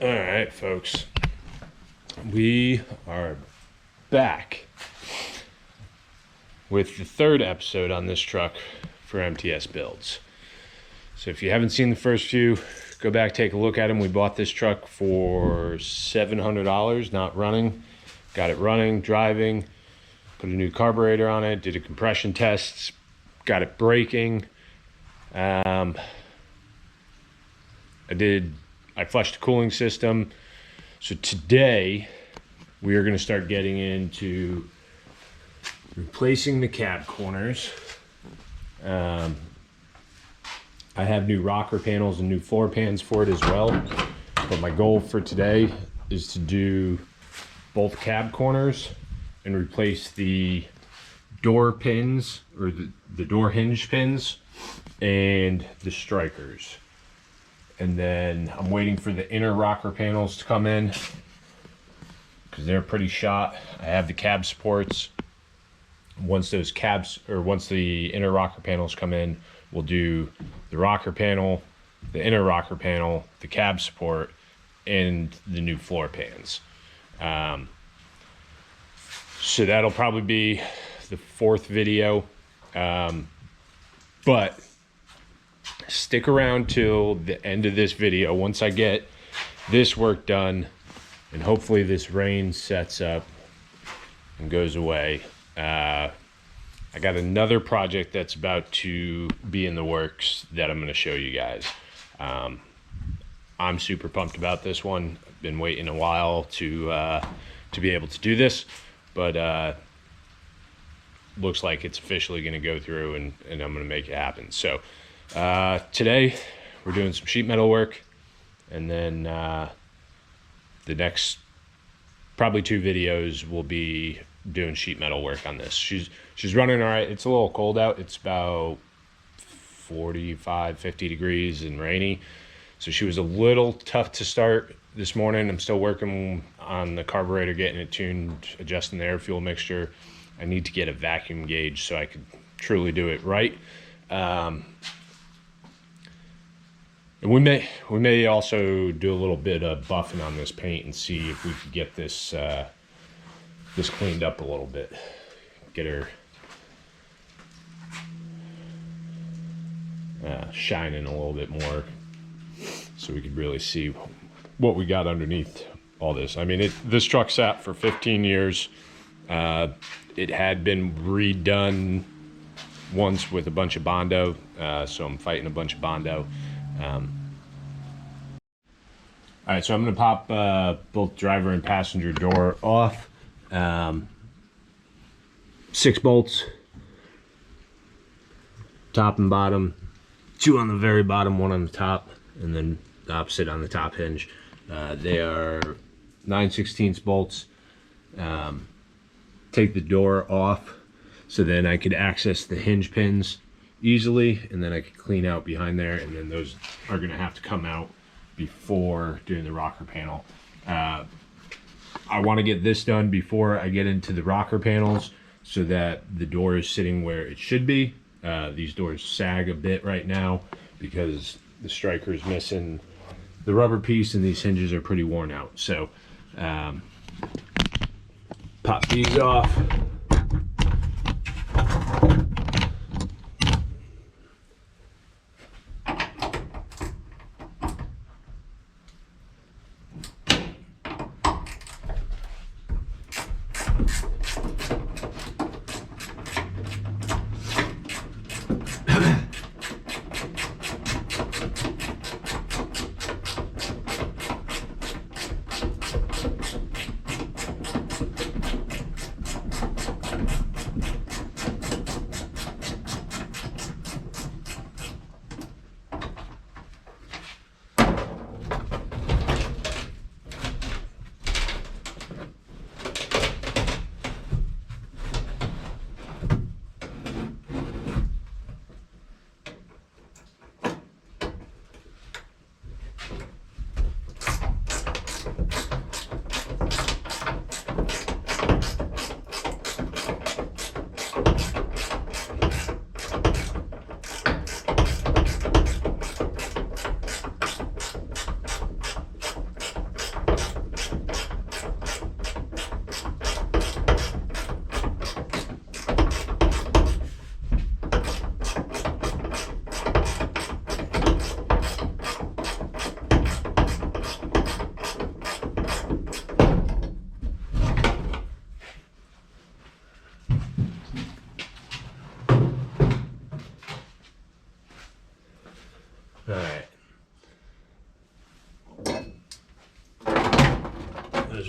All right, folks, we are back with the third episode on this truck for MTS Builds. So if you haven't seen the first few, go back, take a look at them. We bought this truck for $700, not running. Got it running, driving, put a new carburetor on it, did a compression test, got it braking. I flushed the cooling system. So today we are going to start getting into replacing the cab corners. I have new rocker panels and new floor pans for it as well. But my goal for today is to do both cab corners and replace the door pins, or the door hinge pins, and the strikers. And then I'm waiting for the inner rocker panels to come in because they're pretty shot. I have the cab supports. Once the inner rocker panels come in, we'll do the rocker panel, the inner rocker panel, the cab support, and the new floor pans. So that'll probably be the fourth video. But stick around till the end of this video. Once I get this work done and hopefully this rain sets up and goes away, I got another project that's about to be in the works that I'm going to show you guys. I'm super pumped about this one. I've been waiting a while to be able to do this, but looks like it's officially going to go through, and I'm going to make it happen. So today we're doing some sheet metal work, and then the next probably 2 videos will be doing sheet metal work on this. She's running all right. It's a little cold out. It's about 45-50 degrees and rainy, so she was a little tough to start this morning. I'm still working on the carburetor, getting it tuned, adjusting the air fuel mixture. I need to get a vacuum gauge so I could truly do it right. And we may also do a little bit of buffing on this paint and see if we could get this this cleaned up a little bit. Get her shining a little bit more, so we could really see what we got underneath all this. I mean, this truck sat for 15 years. It had been redone once with a bunch of Bondo, so I'm fighting a bunch of Bondo. All right, so I'm going to pop both driver and passenger door off. 6 bolts, top and bottom, 2 on the very bottom, 1 on the top, and then the opposite on the top hinge. They are 9/16 bolts. Take the door off so then I could access the hinge pins easily, and then I could clean out behind there, and then those are going to have to come out before doing the rocker panel. I want to get this done before I get into the rocker panels so that the door is sitting where it should be. These doors sag a bit right now because the striker is missing the rubber piece and these hinges are pretty worn out. So pop these off.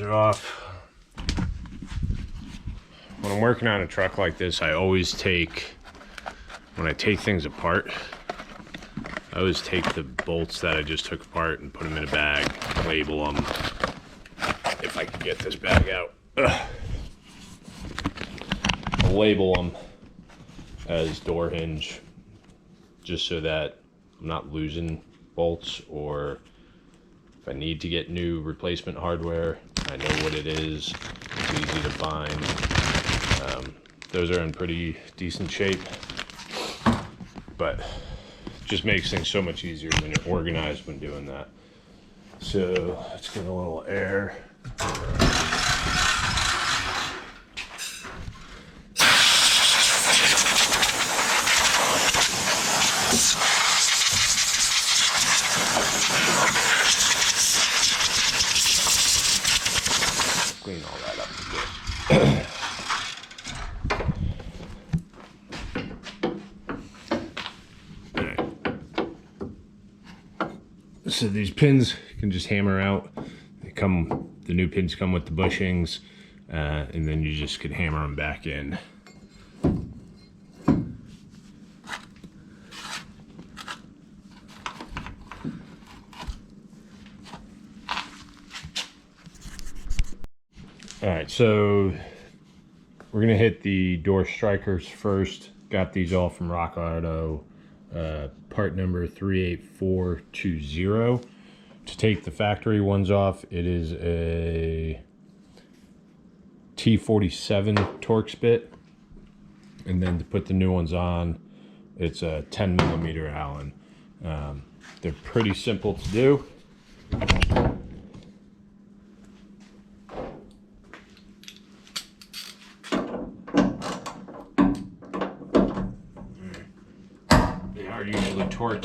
are off. When I'm working on a truck like this, I always take, when I take things apart, I always take the bolts that I just took apart and put them in a bag, label them, if I can get this bag out. I'll label them as door hinge, just so that I'm not losing bolts, or if I need to get new replacement hardware, I know what it is. It's easy to find. Those are in pretty decent shape, but just makes things so much easier when you're organized when doing that. So let's get a little air. Clean all that up a bit. So these pins you can just hammer out. They come, the new pins come with the bushings, and then you just could hammer them back in. All right, so we're gonna hit the door strikers first. Got these all from Rock Auto. Part number 38420. To take the factory ones off, it is a T47 Torx bit, and then to put the new ones on, it's a 10 millimeter Allen. They're pretty simple to do. They are usually torqued.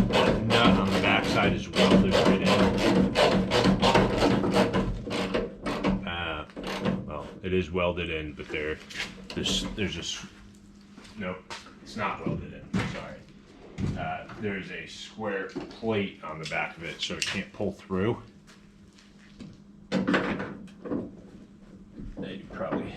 The nut on the backside is welded right in. Well, it is welded in, but there's just no, it's not welded in. Sorry. There's a square plate on the back of it, so it can't pull through. You probably.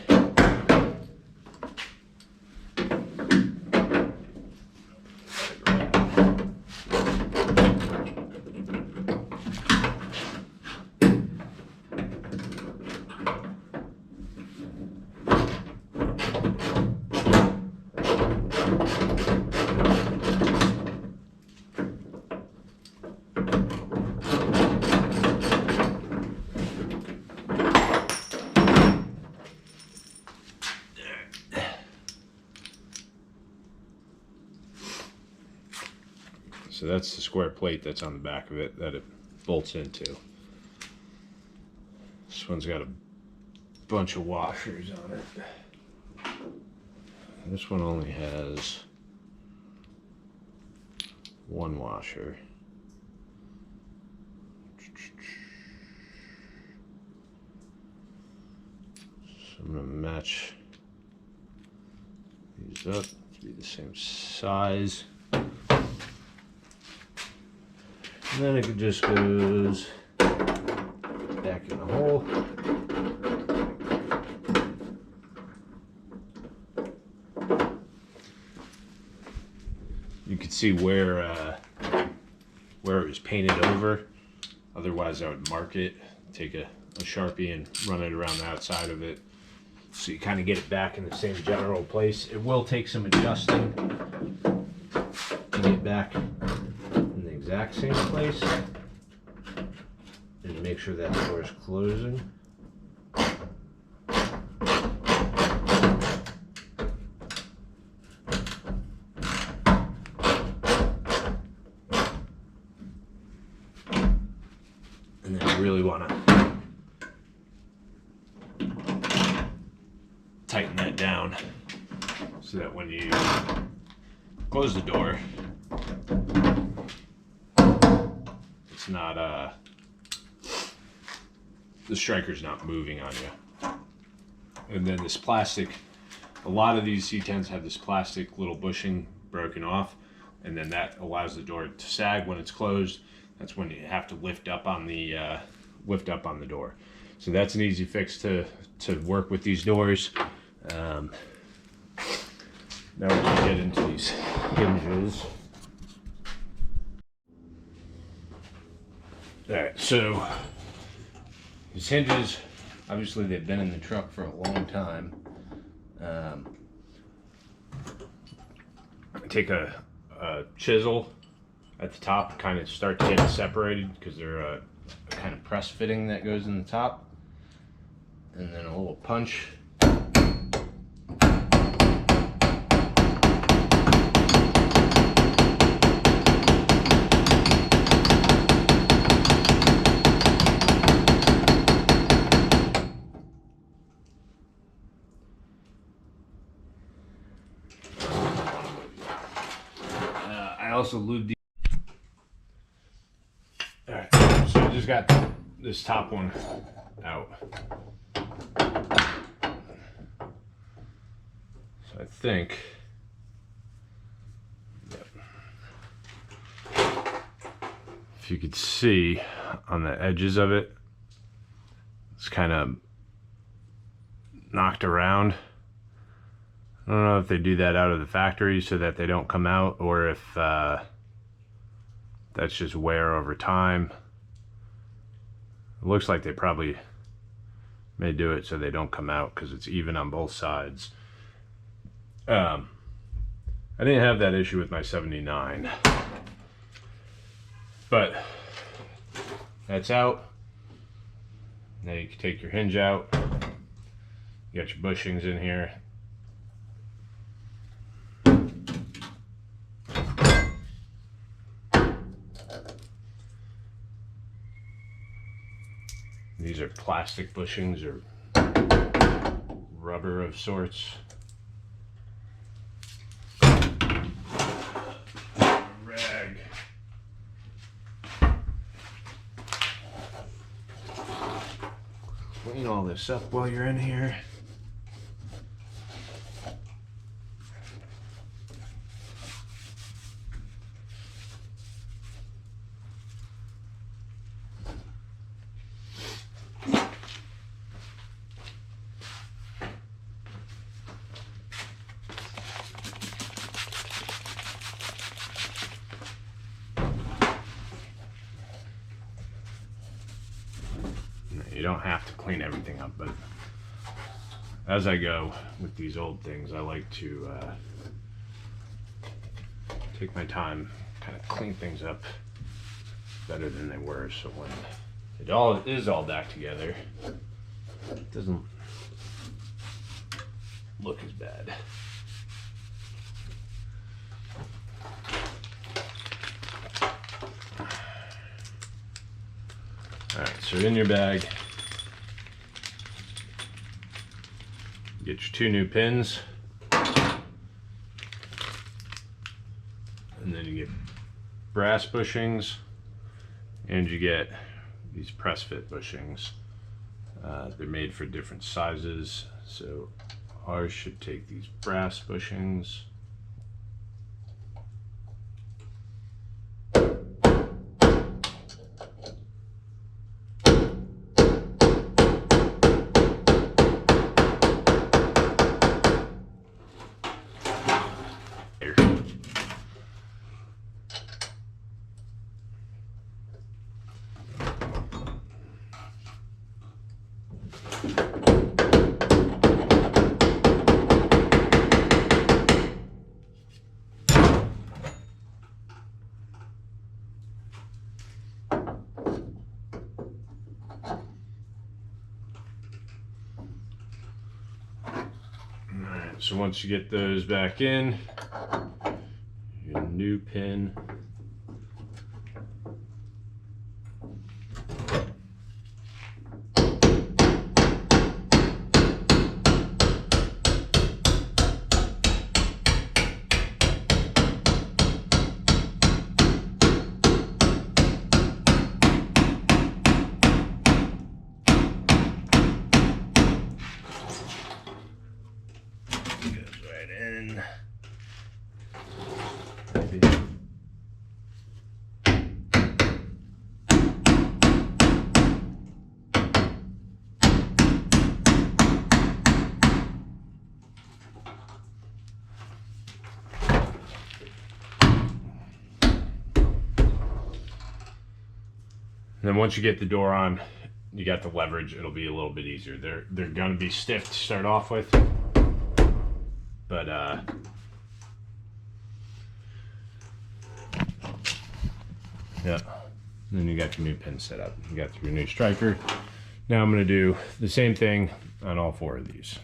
So that's the square plate that's on the back of it that it bolts into. This one's got a bunch of washers on it. This one only has one washer. So I'm going to match these up to be the same size. And then it just goes back in the hole. You can see where it was painted over. Otherwise I would mark it, take a Sharpie and run it around the outside of it, so you kind of get it back in the same general place. It will take some adjusting to get back in the exact same place and make sure that door is closing. And then you really want to tighten that down so that when you close the door, it's not the striker's not moving on you. And then this plastic, a lot of these C10s have this plastic little bushing broken off. and then that allows the door to sag when it's closed. That's when you have to lift up on the door. So that's an easy fix to work with these doors. Now we can get into these hinges. All right, so these hinges, obviously they've been in the truck for a long time. Take a chisel at the top, kind of start to get it separated because they're a kind of press fitting that goes in the top, and then a little punch. I also lube the. Alright, so I just got this top one out. So I think, yep. If you could see on the edges of it, it's kind of knocked around. I don't know if they do that out of the factory so that they don't come out, or if that's just wear over time. It looks like they probably may do it so they don't come out because it's even on both sides. I didn't have that issue with my 79, but that's out. Now you can take your hinge out. You got your bushings in here. These are plastic bushings or rubber of sorts. Rag. Clean all this up while you're in here. You don't have to clean everything up, but as I go with these old things, I like to take my time, kind of clean things up better than they were, so when it all is all back together, it doesn't look as bad. Alright, so in your bag, get your 2 new pins, and then you get brass bushings, and you get these press fit bushings. They're made for different sizes, so ours should take these brass bushings. So once you get those back in, your new pin. Goes right in. And then once you get the door on, you got the leverage, it'll be a little bit easier. They're gonna be stiff to start off with, but yeah. And then you got your new pin set up. You got your new striker. Now I'm gonna do the same thing on all 4 of these.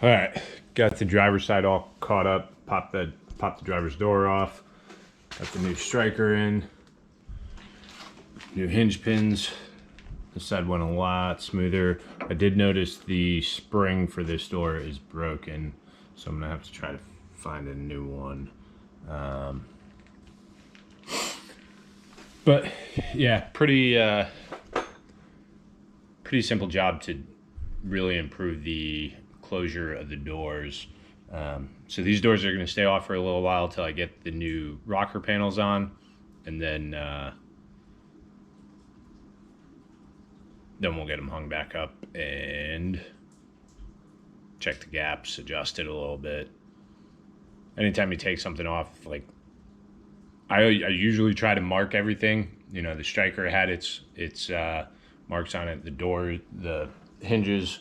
All right, got the driver's side all caught up. Pop the driver's door off. Got the new striker in. New hinge pins. This side went a lot smoother. I did notice the spring for this door is broken, so I'm gonna have to try to find a new one. But yeah, pretty simple job to really improve the closure of the doors. So these doors are going to stay off for a little while till I get the new rocker panels on, and then we'll get them hung back up and check the gaps, adjust it a little bit. Anytime you take something off, like I usually try to mark everything. You know, the striker had its marks on it. The door, the hinges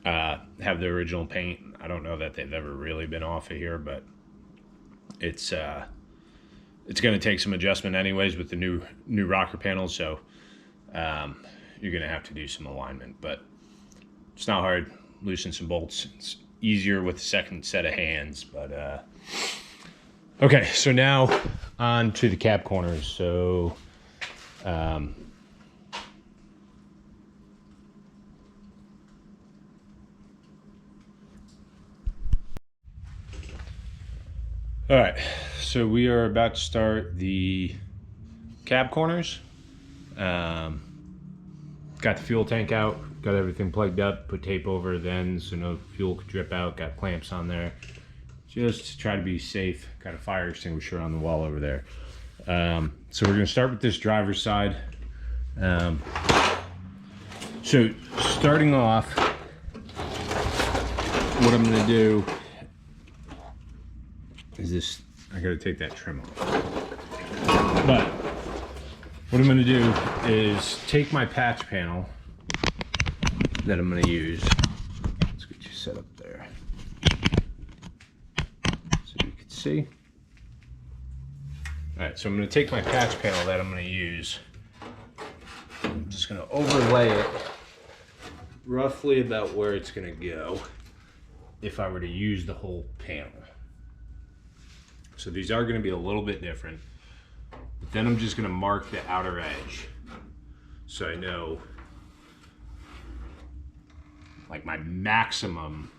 have the original paint. I don't know that they've ever really been off of here, but it's going to take some adjustment anyways with the new rocker panels. So you're going to have to do some alignment, but it's not hard. Loosen some bolts. It's easier with the second set of hands, but okay, so now on to the cab corners. So all right, so we are about to start the cab corners. Got the fuel tank out, got everything plugged up, put tape over then so no fuel could drip out, got clamps on there. Just to try to be safe. Got a fire extinguisher on the wall over there. So we're gonna start with this driver's side. So starting off, what I'm gonna do is this, I gotta take that trim off. But what I'm gonna do is take my patch panel that I'm gonna use. Let's get you set up there so you can see. All right, so I'm gonna take my patch panel that I'm gonna use. I'm just gonna overlay it roughly about where it's gonna go if I were to use the whole panel. So these are gonna be a little bit different. But then I'm just gonna mark the outer edge so I know like my maximum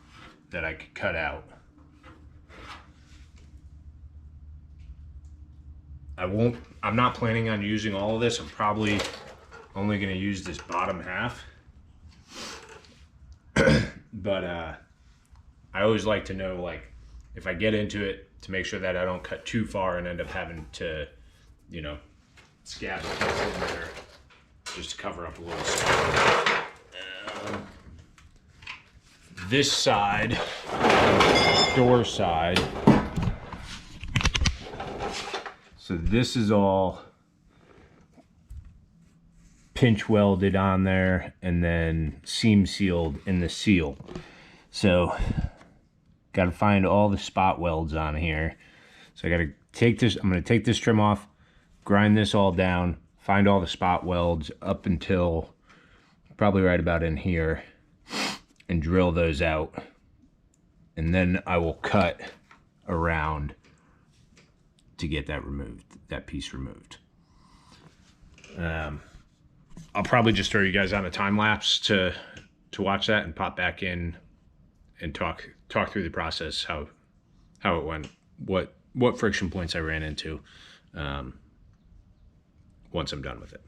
that I could cut out. I'm not planning on using all of this. I'm probably only gonna use this bottom half. But I always like to know, like, if I get into it, to make sure that I don't cut too far and end up having to, you know, scab it in there just to cover up a little spot. This side, door side, so this is all pinch welded on there and then seam sealed in the seal. So got to find all the spot welds on here. So I got to take this, I'm going to take this trim off, grind this all down, find all the spot welds up until probably right about in here, and drill those out. And then I will cut around to get that removed, that piece removed. I'll probably just throw you guys on a time lapse to watch that and pop back in and talk through the process, how it went, what friction points I ran into once I'm done with it.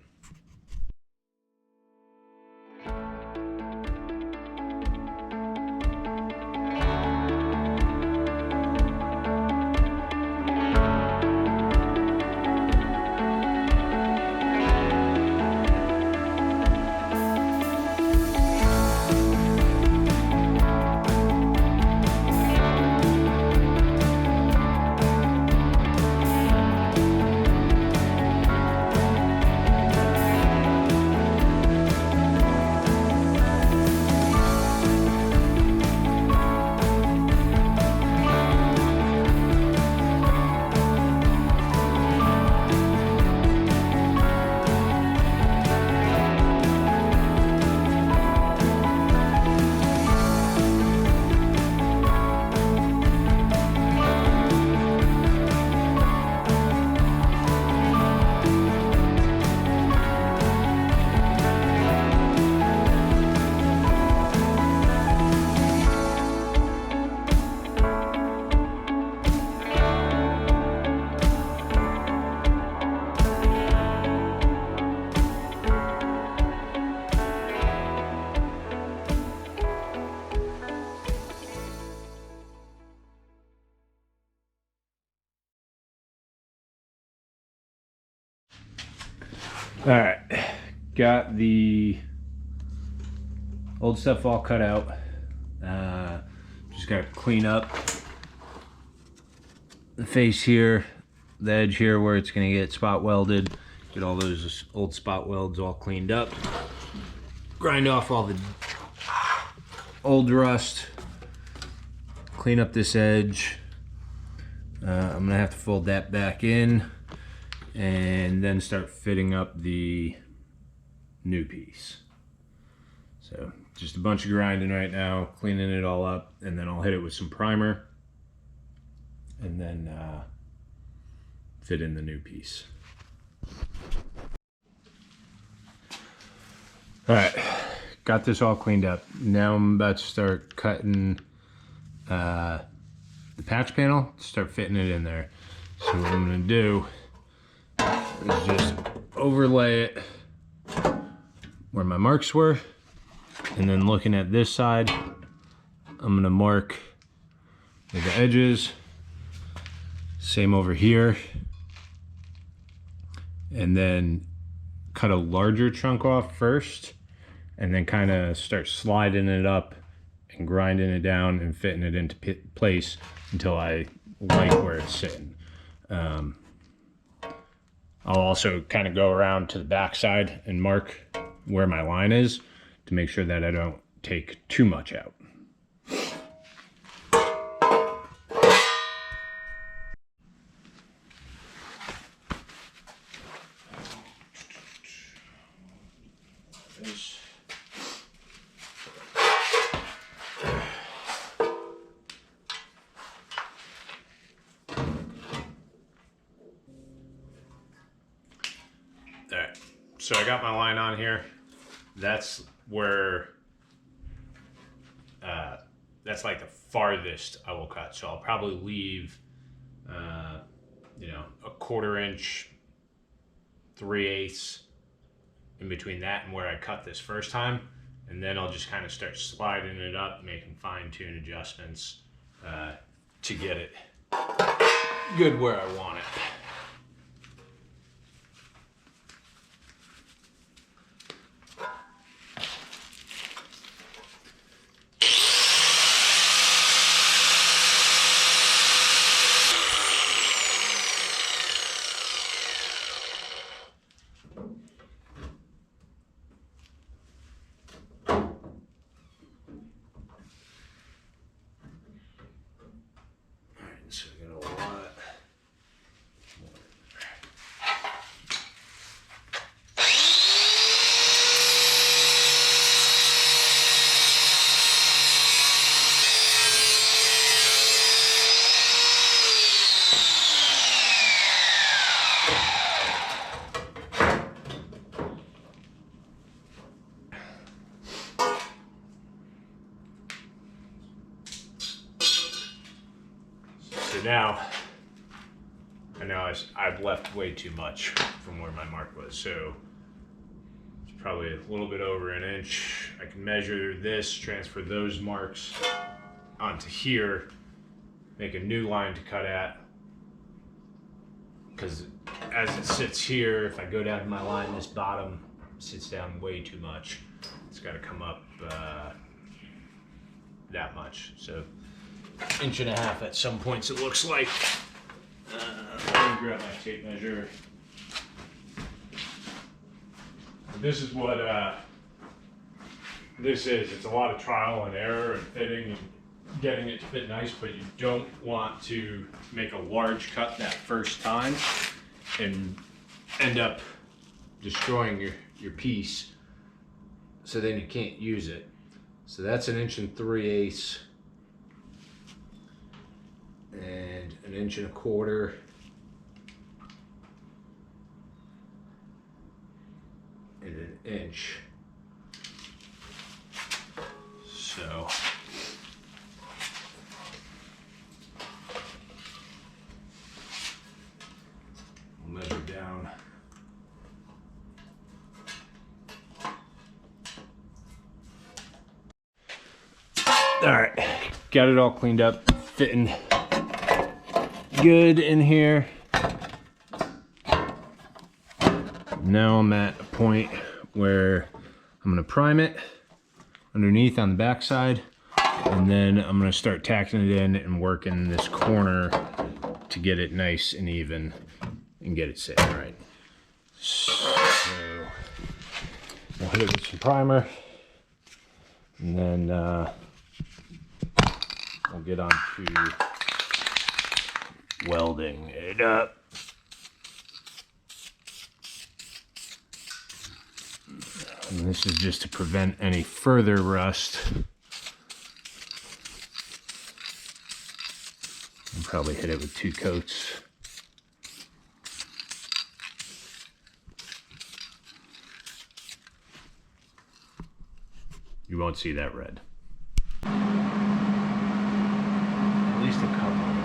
All right, got the old stuff all cut out. Just gotta clean up the face here, the edge here where it's gonna get spot welded. Get all those old spot welds all cleaned up. Grind off all the old rust. Clean up this edge. I'm gonna have to fold that back in and then start fitting up the new piece. So just a bunch of grinding right now, cleaning it all up, and then I'll hit it with some primer and then fit in the new piece. All right, got this all cleaned up. Now I'm about to start cutting the patch panel, start fitting it in there. So what I'm gonna do is just overlay it where my marks were, and then looking at this side, I'm gonna mark where the edges, same over here, and then cut a larger chunk off first, and then kind of start sliding it up and grinding it down and fitting it into place until I like where it's sitting. I'll also kind of go around to the back side and mark where my line is to make sure that I don't take too much out. Alright, so I got my line on here. That's where, that's like the farthest I will cut. So I'll probably leave, you know, a 1/4 inch, 3/8 in between that and where I cut this first time. And then I'll just kind of start sliding it up, making fine-tune adjustments to get it good where I want it. So I got a lot. So now, I know I've left way too much from where my mark was, so it's probably a little bit over 1 inch. I can measure this, transfer those marks onto here, make a new line to cut at, because as it sits here, if I go down to my line, this bottom sits down way too much. It's got to come up that much. So 1.5 inches at some points it looks like. Let me grab my tape measure. This is what this is. It's a lot of trial and error and fitting and getting it to fit nice, but you don't want to make a large cut that first time and end up destroying your piece, so then you can't use it. So that's 1 3/8 inches and 1 1/4 inches and 1 inch. So we'll measure down. All right, got it all cleaned up, fitting good in here. Now I'm at a point where I'm gonna prime it underneath on the back side, and then I'm gonna start tacking it in and working this corner to get it nice and even and get it sitting right. So I'll hit it with some primer, and then we'll get on to welding it up. And this is just to prevent any further rust. I'll probably hit it with 2 coats. You won't see that red. At least a couple.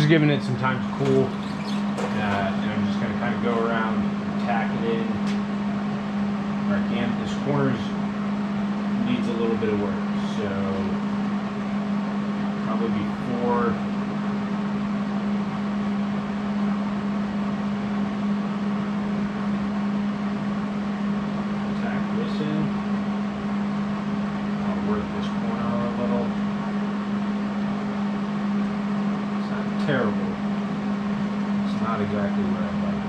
is giving it some time to cool. And I'm just gonna kind of go around and tack it in where I can. This corner needs a little bit of work, so probably before tack this in, I'll work this corner a little. It's not terrible. It's not exactly where I'd like it.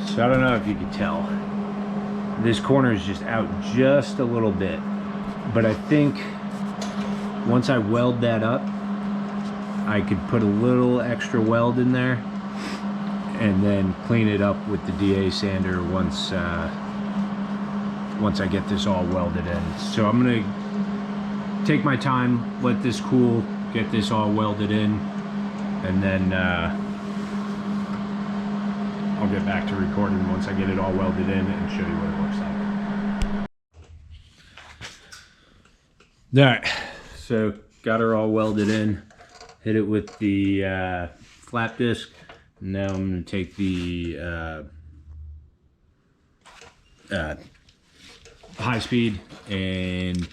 So I don't know if you could tell. This corner is just out just a little bit. But I think once I weld that up, I could put a little extra weld in there and then clean it up with the DA sander once I get this all welded in. So I'm gonna take my time, let this cool, get this all welded in, and then I'll get back to recording once I get it all welded in and show you what it looks like. All right, so got her all welded in, hit it with the flap disc. Now I'm going to take the high speed and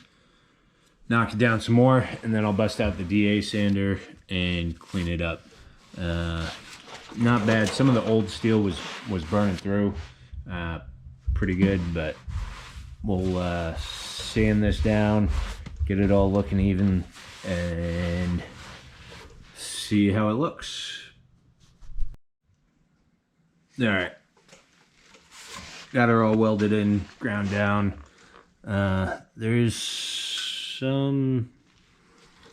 knock it down some more, and then I'll bust out the DA sander and clean it up. Not bad. Some of the old steel was burning through pretty good, but we'll sand this down, get it all looking even, and see how it looks. All right, got her all welded in, ground down. There's some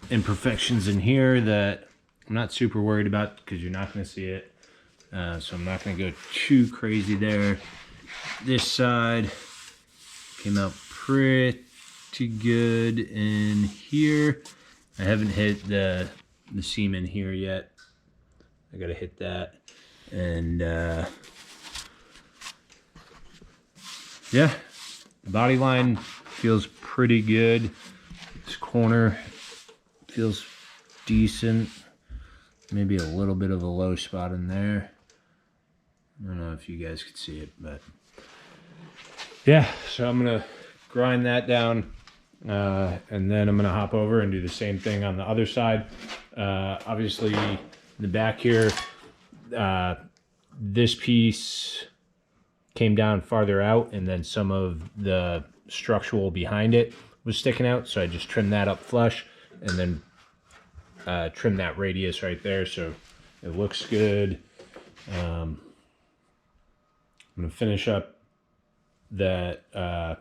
imperfections in here that I'm not super worried about because you're not going to see it. So I'm not going to go too crazy there. This side came out pretty good in here. I haven't hit the seam in here yet. I got to hit that. And yeah, the body line feels pretty good. This corner feels decent. Maybe a little bit of a low spot in there. I don't know if you guys could see it, but yeah, so I'm gonna grind that down, and then I'm gonna hop over and do the same thing on the other side. Obviously in the back here, this piece came down farther out, and then some of the structural behind it was sticking out, so I just trimmed that up flush, and then trimmed that radius right there so it looks good. I'm gonna finish up that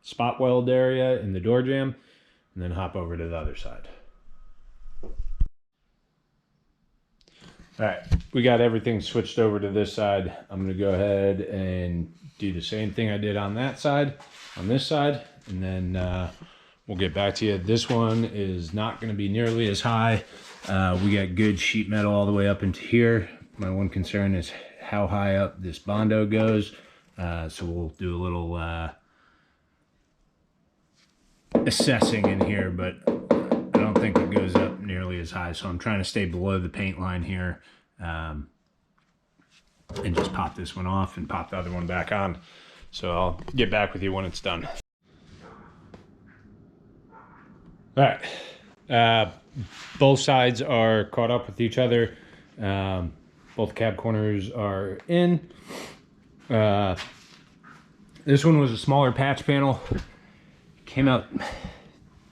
spot weld area in the door jamb, and then hop over to the other side. All right, we got everything switched over to this side. I'm gonna go ahead and do the same thing I did on that side, on this side, and then we'll get back to you. This one is not gonna be nearly as high. We got good sheet metal all the way up into here. My one concern is how high up this Bondo goes. So we'll do a little assessing in here, but I don't think it goes up nearly as high. So I'm trying to stay below the paint line here, and just pop this one off and pop the other one back on. So I'll get back with you when it's done. All right, both sides are caught up with each other. Both cab corners are in. This one was a smaller patch panel. Came out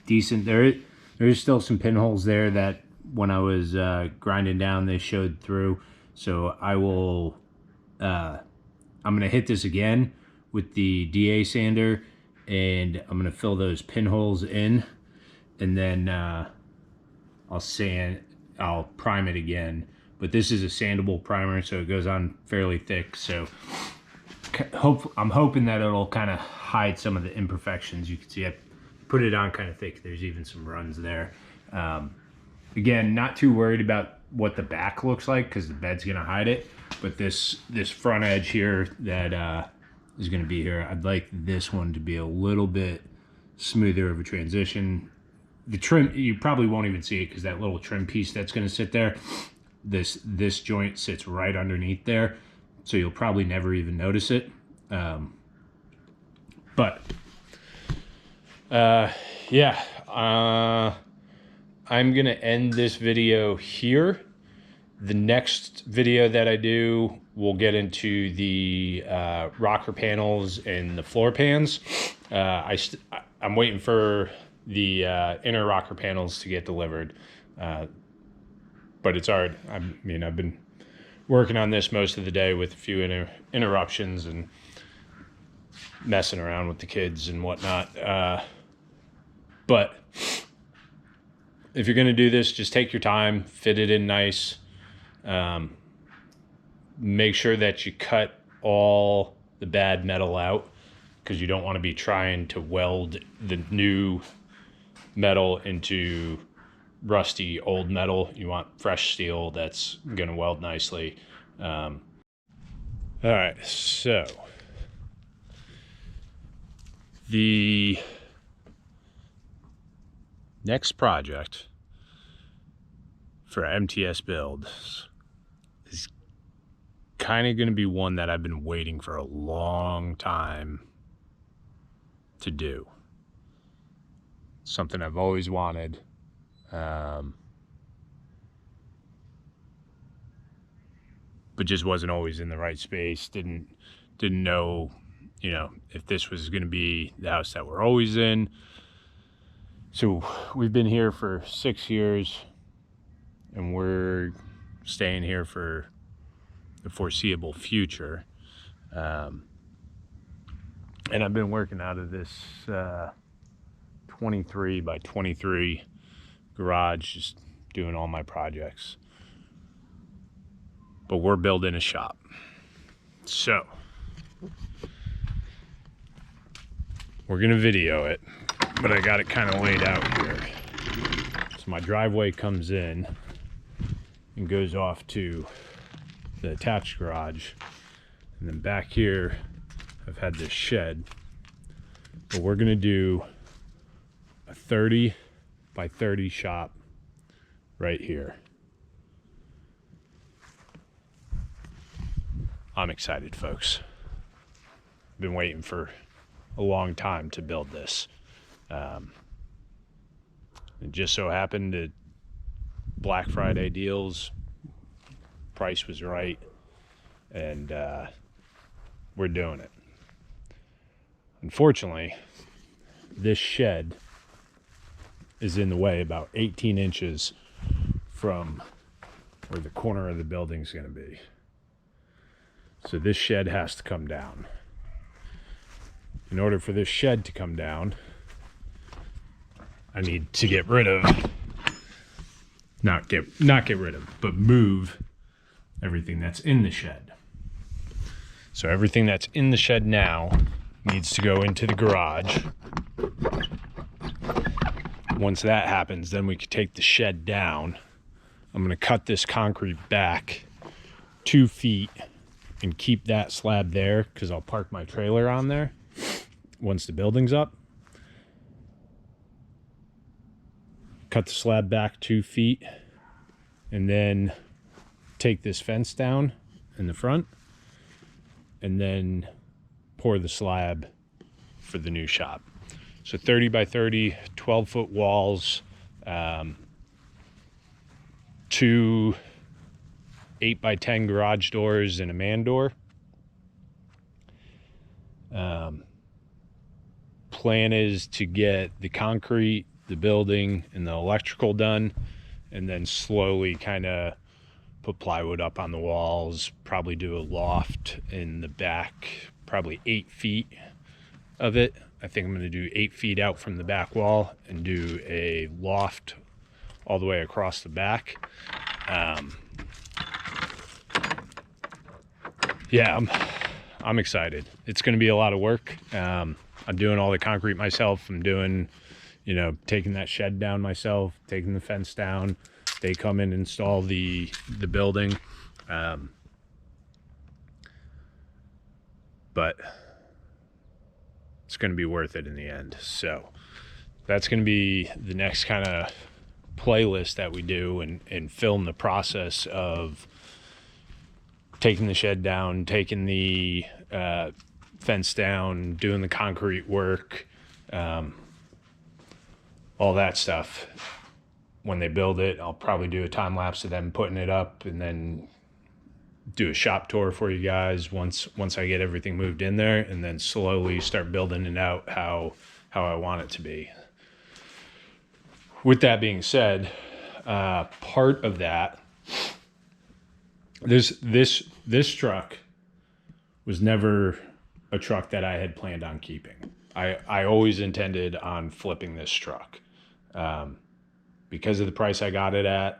decent. There's still some pinholes there that when I was grinding down, they showed through. So I will, I'm gonna hit this again with the DA sander, and I'm gonna fill those pinholes in, and then I'll prime it again. But this is a sandable primer, so it goes on fairly thick. So I'm hoping that it'll kind of hide some of the imperfections. You can see I put it on kind of thick. There's even some runs there. Again, not too worried about what the back looks like because the bed's gonna hide it. But this front edge here that is gonna be here, I'd like this one to be a little bit smoother of a transition. The trim, you probably won't even see it because that little trim piece that's gonna sit there, this joint sits right underneath there, so you'll probably never even notice it. Yeah, I'm gonna end this video here. The next video that I do, we'll get into the rocker panels and the floor pans. I'm waiting for the inner rocker panels to get delivered. But it's hard. I mean, I've been working on this most of the day with a few interruptions and messing around with the kids and whatnot. But if you're gonna do this, just take your time, fit it in nice. Make sure that you cut all the bad metal out because you don't want to be trying to weld the new metal into rusty old metal. You want fresh steel that's gonna weld nicely. All right, so the next project for MTS builds is kind of going to be one that I've been waiting for a long time to do. Something I've always wanted. But just wasn't always in the right space. Didn't know, you know, if this was going to be the house that we're always in. So we've been here for 6 years, and we're staying here for the foreseeable future. And I've been working out of this 23 by 23 garage, just doing all my projects. But we're building a shop. So we're gonna video it, but I got it kind of laid out here. So my driveway comes in and goes off to the attached garage. And then back here, I've had this shed. But we're gonna do a 30 by 30 shop right here. I'm excited, folks. I've been waiting for a long time to build this. It just so happened that Black Friday deals price was right, and we're doing it. Unfortunately, this shed is in the way about 18 inches from where the corner of the building is going to be. So this shed has to come down. In order for this shed to come down, I need to get rid of, not get rid of, but move everything that's in the shed. So everything that's in the shed now needs to go into the garage. Once that happens, then we can take the shed down. I'm going to cut this concrete back 2 feet and keep that slab there because I'll park my trailer on there once the building's up. Cut the slab back 2 feet and then take this fence down in the front and then pour the slab for the new shop. So 30 by 30, 12-foot walls, 2 8 by 10 garage doors and a man door. Plan is to get the concrete, the building, and the electrical done, and then slowly kind of put plywood up on the walls, probably do a loft in the back, probably 8 feet of it. I think I'm going to do 8 feet out from the back wall and do a loft all the way across the back. Yeah, I'm excited. It's going to be a lot of work. I'm doing all the concrete myself. I'm doing, taking that shed down myself, taking the fence down. They come in and install the building. But it's going to be worth it in the end. So that's going to be the next kind of playlist that we do and film the process of taking the shed down, taking the fence down, doing the concrete work, all that stuff. When they build it, I'll probably do a time lapse of them putting it up and then do a shop tour for you guys once I get everything moved in there, and then slowly start building it out how I want it to be. With that being said, part of that, this truck was never a truck that I had planned on keeping. I always intended on flipping this truck. Because of the price I got it at,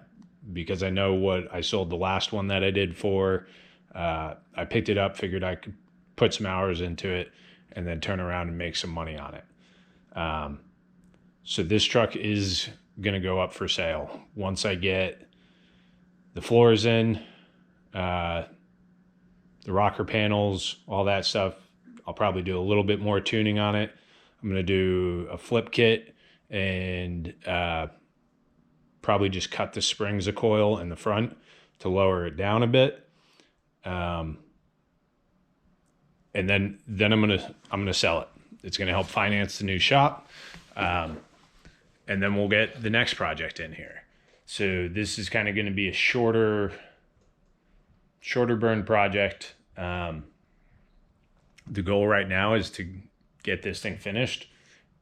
because I know what I sold the last one that I did for, I picked it up, figured I could put some hours into it, and then turn around and make some money on it. So this truck is going to go up for sale. Once I get the floors in, the rocker panels, all that stuff, I'll probably do a little bit more tuning on it. I'm going to do a flip kit and probably just cut the springs of coil in the front to lower it down a bit. And then I'm gonna sell it. It's gonna help finance the new shop. And then we'll get the next project in here. So this is kind of gonna be a shorter burn project. The goal right now is to get this thing finished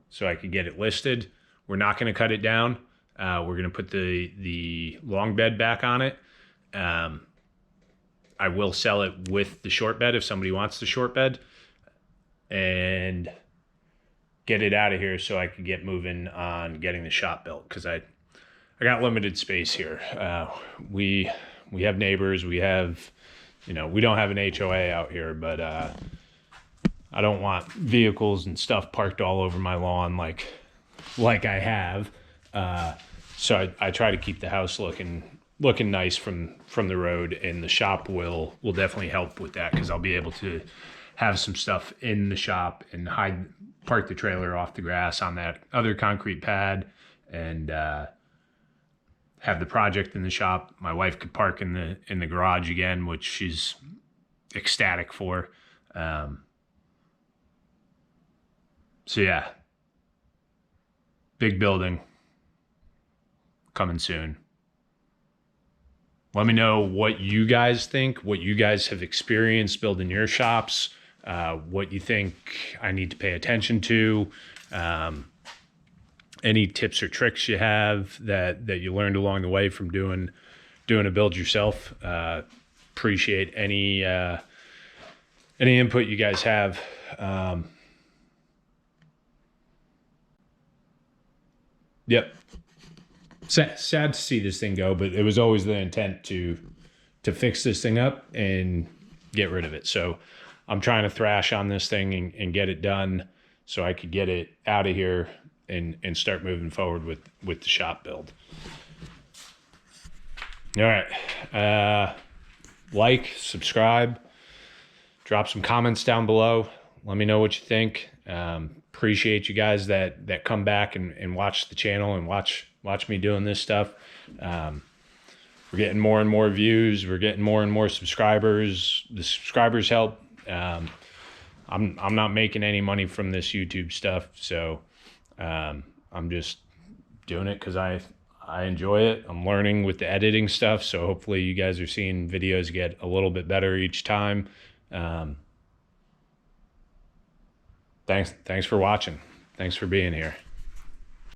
so I could get it listed. We're not gonna cut it down. We're going to put the long bed back on it. I will sell it with the short bed if somebody wants the short bed, and get it out of here so I can get moving on getting the shop built, because I got limited space here. We have neighbors. We have, we don't have an HOA out here, but I don't want vehicles and stuff parked all over my lawn like I have. So I try to keep the house looking nice from the road, and the shop will definitely help with that, because I'll be able to have some stuff in the shop and park the trailer off the grass on that other concrete pad, and have the project in the shop. My wife could park in the garage again, which she's ecstatic for. So yeah, big building coming soon. Let me know what you guys think, what you guys have experienced building your shops, what you think I need to pay attention to, any tips or tricks you have that you learned along the way from doing a build yourself. Appreciate any input you guys have. Yep. Sad to see this thing go, but it was always the intent to fix this thing up and get rid of it. So I'm trying to thrash on this thing and get it done so I could get it out of here and start moving forward with the shop build. All right. Like, subscribe, drop some comments down below. Let me know what you think. Appreciate you guys that come back and watch the channel and watch me doing this stuff. We're getting more and more views. We're getting more and more subscribers. The subscribers help. I'm not making any money from this YouTube stuff, so I'm just doing it because I enjoy it. I'm learning with the editing stuff, so hopefully you guys are seeing videos get a little bit better each time. Thanks for watching. Thanks for being here.